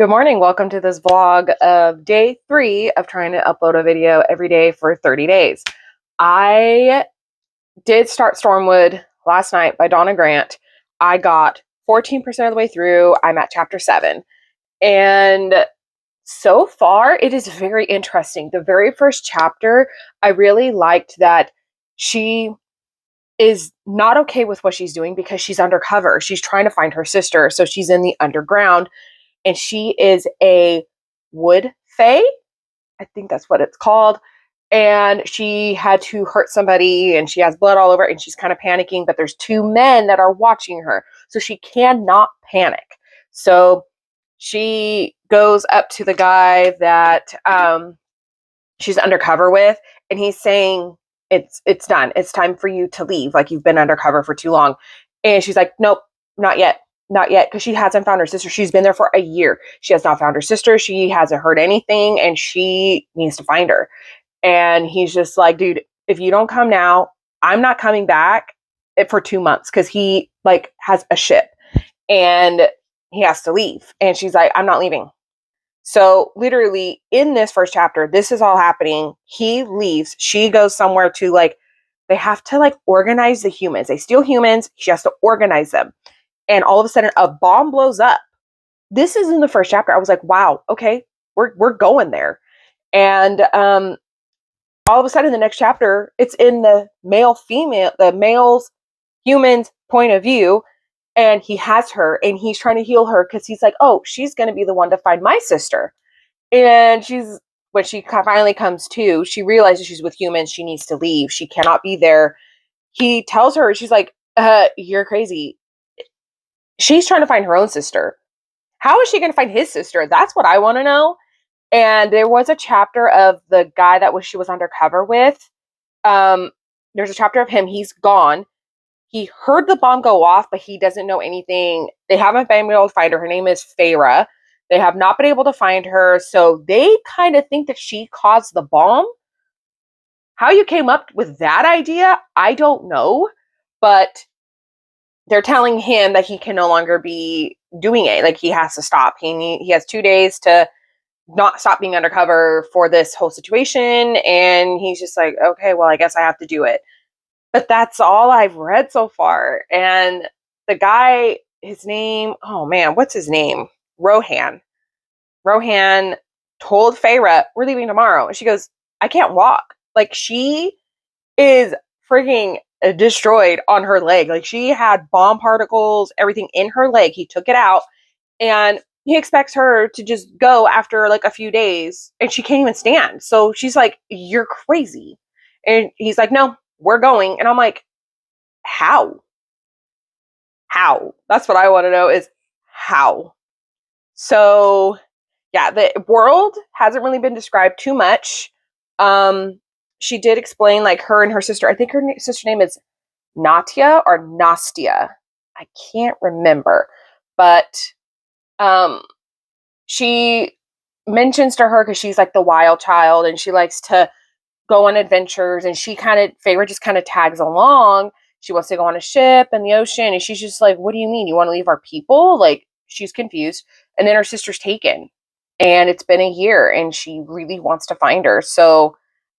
Good morning. Welcome to this vlog of day 3 of trying to upload a video every day for 30 days. I did start Stormwood last night by Donna Grant. I got 14% of the way through. I'm at chapter 7. And so far, it is very interesting. The very first chapter, I really liked that she is not okay with what she's doing because she's undercover. She's trying to find her sister, so she's in the underground. And she is a wood fae. I think that's what it's called. And she had to hurt somebody and she has blood all over and she's kind of panicking, but there's 2 men that are watching her. So she cannot panic. So she goes up to the guy that she's undercover with, and he's saying, it's done. It's time for you to leave. Like, you've been undercover for too long. And she's like, nope, not yet. Not yet, because she hasn't found her sister. She's been there for a year. She has not found her sister. She hasn't heard anything, and she needs to find her. And he's just like, dude, if you don't come now, I'm not coming back for 2 months, because he has a ship and he has to leave. And she's like, I'm not leaving. So literally in this first chapter, this is all happening. He leaves. She goes somewhere to they have to organize the humans. They steal humans. She has to organize them. And all of a sudden a bomb blows up. This is in the first chapter. I was like, wow, okay, we're going there. And all of a sudden the next chapter, it's in the male's human's point of view. And he has her and he's trying to heal her because he's like, oh, she's going to be the one to find my sister. And when she finally comes to, she realizes she's with humans. She needs to leave. She cannot be there. He tells her, she's like, you're crazy. She's trying to find her own sister. How is she going to find his sister? That's what I want to know. And there was a chapter of the guy that she was undercover with. There's a chapter of him. He's gone. He heard the bomb go off, but he doesn't know anything. They haven't been able to find her. Her name is Feyre. They have not been able to find her. So they kind of think that she caused the bomb. How you came up with that idea, I don't know. But they're telling him that he can no longer be doing it. He has to stop. He has 2 days to not stop being undercover for this whole situation. And he's just like, okay, well, I guess I have to do it. But that's all I've read so far. And the guy, his name, oh man, what's his name? Rohan. Rohan told Feyre, we're leaving tomorrow. And she goes, I can't walk. She is freaking destroyed on her leg. She had bomb particles, everything in her leg. He took it out and he expects her to just go after a few days, and she can't even stand. So she's like, you're crazy. And he's like, no, we're going. And I'm like, how? That's what I want to know, is how. So yeah, the world hasn't really been described too much. She did explain her and her sister. I think her sister name is Natia or Nastia. I can't remember, but she mentions to her, because she's the wild child and she likes to go on adventures, and Feyre just kind of tags along. She wants to go on a ship in the ocean, and she's just like, what do you mean? You want to leave our people? She's confused. And then her sister's taken, and it's been a year, and she really wants to find her. So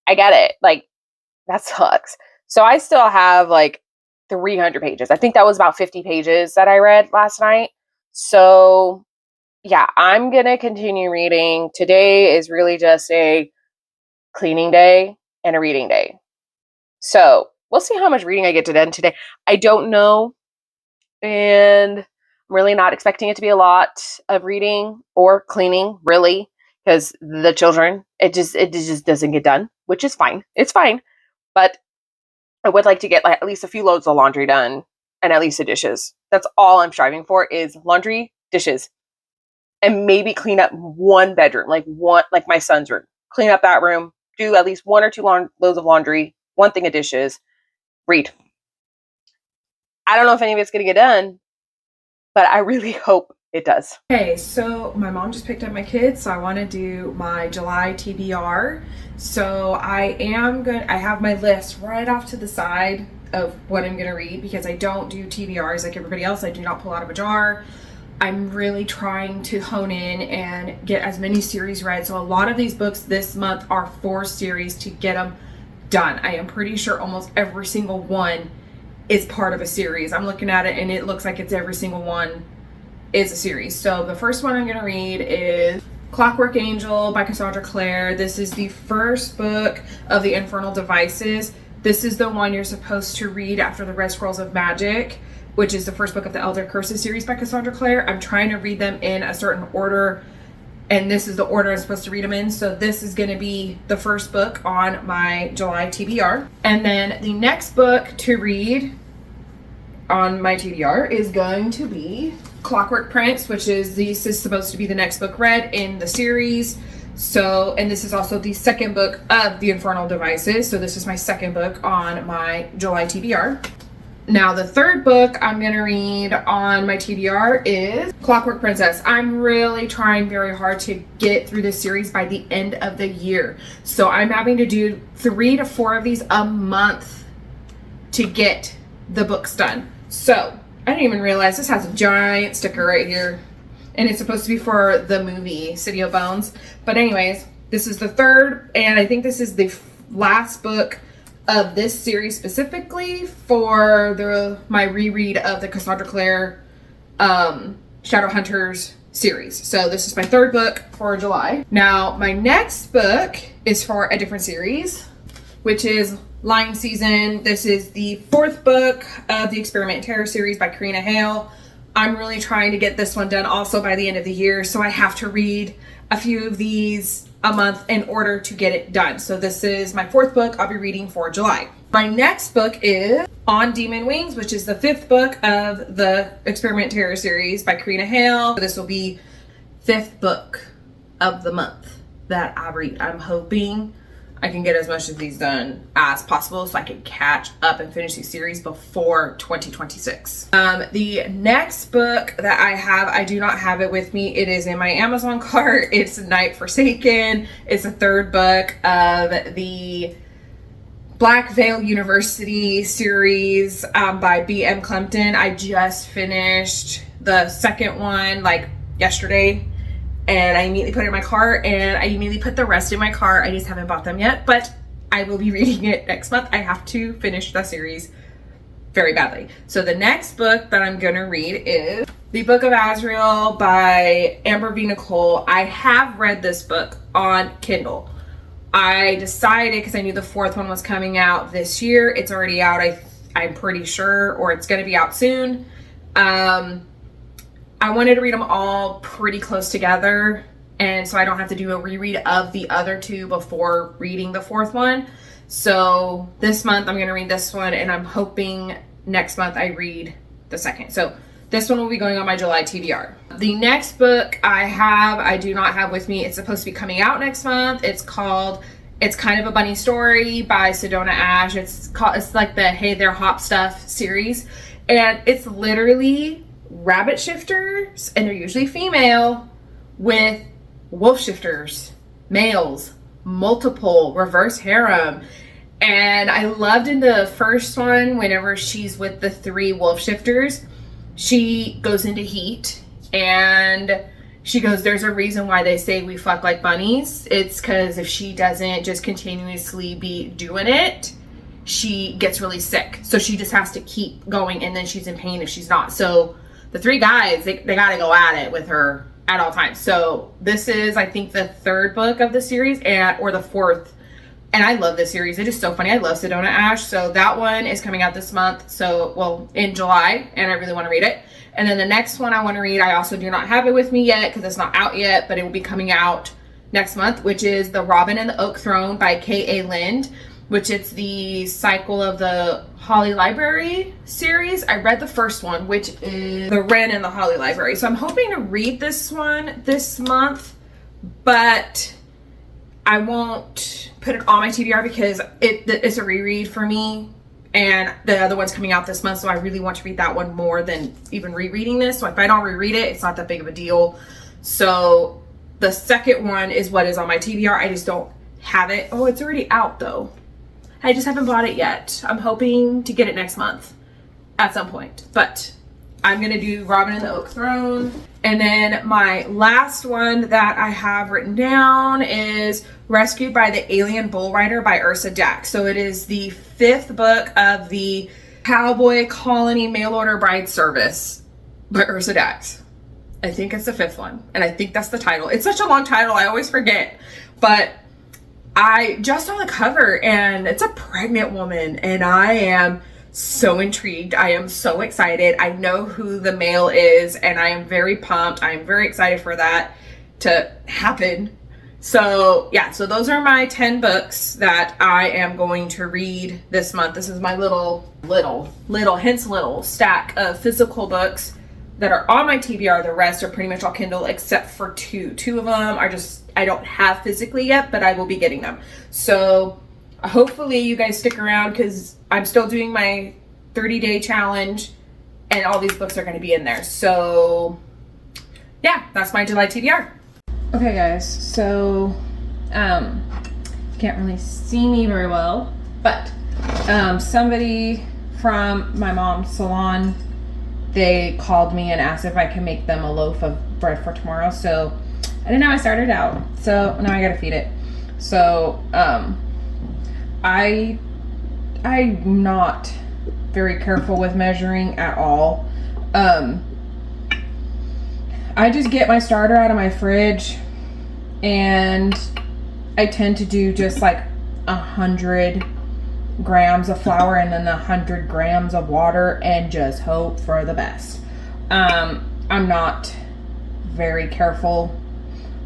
I get it. That sucks. So I still have 300 pages. I think that was about 50 pages that I read last night. So yeah, I'm going to continue reading. Today is really just a cleaning day and a reading day. So we'll see how much reading I get to done today. I don't know. And I'm really not expecting it to be a lot of reading or cleaning, really, because the children, it just doesn't get done, which is fine. It's fine. But I would like to get at least a few loads of laundry done, and at least the dishes. That's all I'm striving for, is laundry, dishes, and maybe clean up one bedroom, my son's room. Clean up that room, do at least 1 or 2 loads of laundry, 1 thing of dishes, read. I don't know if any of it's going to get done, but I really hope it does. Okay, so my mom just picked up my kids, so I want to do my July TBR. So I have my list right off to the side of what I'm going to read, because I don't do TBRs like everybody else. I do not pull out of a jar. I'm really trying to hone in and get as many series read. So a lot of these books this month are 4 series to get them done. I am pretty sure almost every single one is part of a series. I'm looking at it and it looks like it's every single one is a series. So the first one I'm going to read is Clockwork Angel by Cassandra Clare. This is the first book of the Infernal Devices. This is the one you're supposed to read after the Red Scrolls of Magic, which is the first book of the Elder Curses series by Cassandra Clare. I'm trying to read them in a certain order, and this is the order I'm supposed to read them in. So this is going to be the first book on my July TBR. And then the next book to read on my TBR is going to be Clockwork Prince, which is supposed to be the next book read in the series. So, and this is also the second book of the Infernal Devices. So this is my second book on my July TBR. Now, the third book I'm going to read on my TBR is Clockwork Princess. I'm really trying very hard to get through this series by the end of the year. So I'm having to do 3 to 4 of these a month to get the books done. So I didn't even realize this has a giant sticker right here. And it's supposed to be for the movie City of Bones. But anyways, this is the third, and I think this is the last book of this series specifically for my reread of the Cassandra Clare Shadowhunters series. So this is my third book for July. Now, my next book is for a different series, which is Lying Season. This is the 4th book of the Experiment Terror series by Karina Hale. I'm really trying to get this one done also by the end of the year, so I have to read a few of these a month in order to get it done. So this is my 4th book I'll be reading for July. My next book is On Demon Wings, which is the 5th book of the Experiment Terror series by Karina Hale. This will be 5th book of the month that I read. I'm hoping I can get as much of these done as possible so I can catch up and finish these series before 2026. The next book that I have, I do not have it with me. It is in my Amazon cart. It's Night Forsaken. It's the 3rd book of the Black Veil University series by B.M. Clemton. I just finished the 2nd one like yesterday. And I immediately put it in my cart, and I immediately put the rest in my cart. I just haven't bought them yet, but I will be reading it next month. I have to finish the series very badly. So the next book that I'm going to read is The Book of Azrael by Amber V. Nicole. I have read this book on Kindle. I decided, because I knew the 4th one was coming out this year. It's already out, I'm pretty sure, or it's going to be out soon. I wanted to read them all pretty close together, and so I don't have to do a reread of the other 2 before reading the 4th one. So this month I'm going to read this one, and I'm hoping next month I read the 2nd. So this one will be going on my July TBR. The next book I do not have with me. It's supposed to be coming out next month. It's Kind of a Bunny Story by Sedona Ash. It's like the Hey There Hop Stuff series, and it's literally rabbit shifters, and they're usually female, with wolf shifters, males, multiple reverse harem. And I loved in the first one, whenever she's with the 3 wolf shifters, she goes into heat and she goes, there's a reason why they say we fuck like bunnies. It's because if she doesn't just continuously be doing it, she gets really sick. So she just has to keep going, and then she's in pain if she's not. So the 3 guys, they got to go at it with her at all times. So this is, I think, the 3rd book of the series, or the 4th. And I love this series. It is so funny. I love Sedona Ash. So that one is coming out this month. So, well, in July, and I really want to read it. And then the next one I want to read, I also do not have it with me yet because it's not out yet, but it will be coming out next month, which is The Robin and the Oak Throne by K.A. Lind, which it's the cycle of the Holly Library series. I read the first one, which is The Wren and the Holly Library. So I'm hoping to read this one this month, but I won't put it on my TBR because it's a reread for me, and the other one's coming out this month, so I really want to read that one more than even rereading this. So if I don't reread it, it's not that big of a deal. So the 2nd one is what is on my TBR. I just don't have it. Oh, it's already out though. I just haven't bought it yet. I'm hoping to get it next month at some point, but I'm gonna do Robin and the Oak Throne. And then my last one that I have written down is Rescued by the Alien Bull Rider by Ursa Jack. So it is the 5th book of the Cowboy Colony Mail Order Bride Service by Ursa Jack. I think it's the 5th one, and I think that's the title. It's such a long title, I always forget. But I just saw the cover, and it's a pregnant woman, and I am so intrigued. I am so excited. I know who the male is, and I am very pumped. I am very excited for that to happen. So yeah, so those are my 10 books that I am going to read this month. This is my little stack of physical books that are on my TBR. The rest are pretty much all Kindle except for two. Two of them are I don't have physically yet, but I will be getting them. So hopefully you guys stick around because I'm still doing my 30-day challenge and all these books are going to be in there. So yeah, that's my July TBR. Okay guys, so can't really see me very well, but somebody from my mom's salon, they called me and asked if I can make them a loaf of bread for tomorrow. So I didn't have my starter out, so now I gotta feed it. So I'm not very careful with measuring at all. I just get my starter out of my fridge and I tend to do just like 100 grams of flour and then 100 grams of water and just hope for the best. I'm not very careful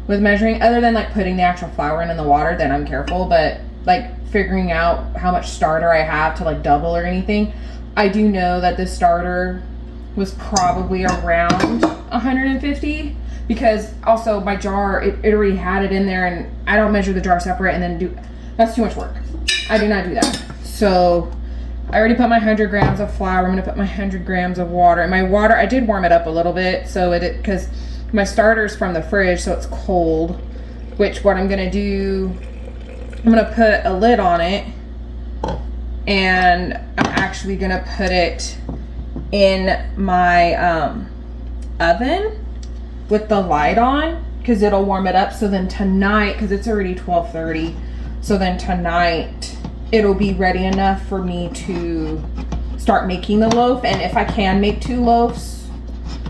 with measuring, other than like putting the actual flour in the water, then I'm careful, but like figuring out how much starter I have to like double or anything. I do know that this starter was probably around 150 because also my jar, it already had it in there, and I don't measure the jar separate and then that's too much work. I do not do that. So I already put my 100 grams of flour. I'm gonna put my 100 grams of water. And my water, I did warm it up a little bit, so because my starter's from the fridge, so it's cold. Which what I'm gonna do, I'm gonna put a lid on it, and I'm actually gonna put it in my oven with the light on because it'll warm it up. So then tonight, because it's already 12:30, so then tonight it'll be ready enough for me to start making the loaf. And if I can make 2 loaves,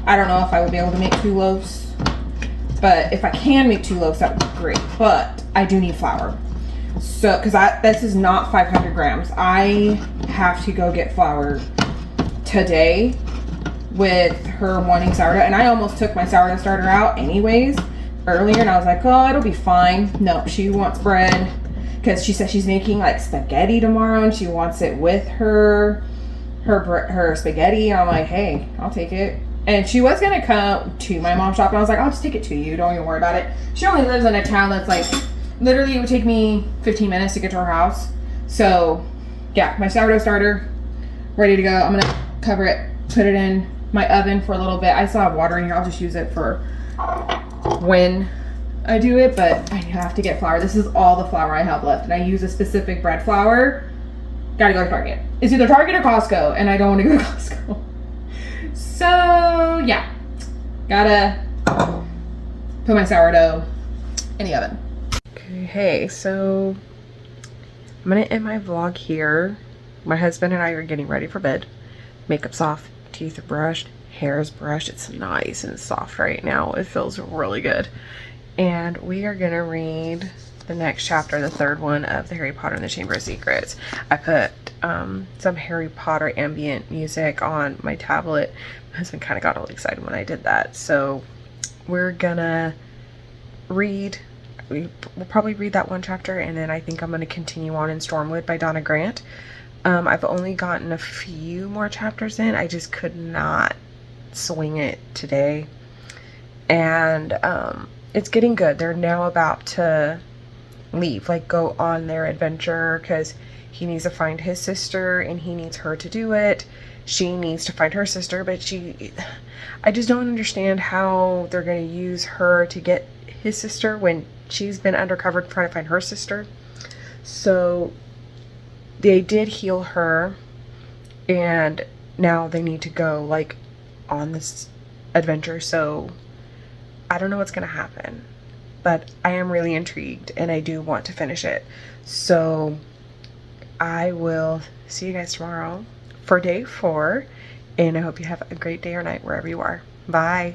I don't know if I would be able to make 2 loaves, but if I can make 2 loaves, that would be great. But I do need flour. So, because this is not 500 grams. I have to go get flour today with her wanting sourdough. And I almost took my sourdough starter out anyways earlier, and I was like, oh, it'll be fine. No, she wants bread because she said she's making like spaghetti tomorrow and she wants it with her spaghetti. And I'm like, hey, I'll take it. And she was gonna come to my mom's shop, and I was like, I'll just take it to you, don't even worry about it. She only lives in a town that's like, literally it would take me 15 minutes to get to her house. So yeah, my sourdough starter ready to go. I'm gonna cover it, put it in my oven for a little bit. I still have water in here. I'll just use it for when I do it, but I have to get flour. This is all the flour I have left, and I use a specific bread flour. Gotta go to Target. It's either Target or Costco, and I don't want to go to Costco. So yeah, gotta put my sourdough in the oven. Okay, hey, so I'm gonna end my vlog here. My husband and I are getting ready for bed. Makeup's off, teeth are brushed, hair is brushed. It's nice and soft right now. It feels really good. And we are gonna read the next chapter, the 3rd one of the Harry Potter and the Chamber of Secrets. I put some Harry Potter ambient music on my tablet. My husband kind of got all excited when I did that. So we're gonna read, we'll probably read that one chapter, and then I think I'm gonna continue on in Stormwood by Donna Grant. I've only gotten a few more chapters in. I just could not swing it today. And it's getting good. They're now about to leave, like go on their adventure, because he needs to find his sister and he needs her to do it. She needs to find her sister, but I just don't understand how they're going to use her to get his sister when she's been undercover trying to find her sister. So they did heal her, and now they need to go like on this adventure, so I don't know what's gonna happen, but I am really intrigued and I do want to finish it. So I will see you guys tomorrow for day 4, and I hope you have a great day or night wherever you are. Bye.